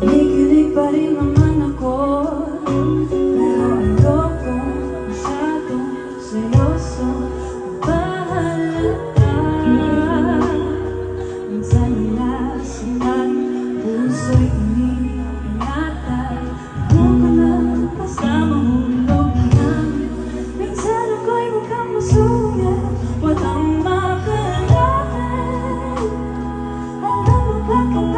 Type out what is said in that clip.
Kinikilig pa rin naman ako, pero ayoko masyadong seryoso. Bahala ka, minsan nalasing at puso'y iniingatan. Ayoko na kasama hulog namin. Minsan ako'y mukhang masungit, walang makalaman. Alam mo ba kung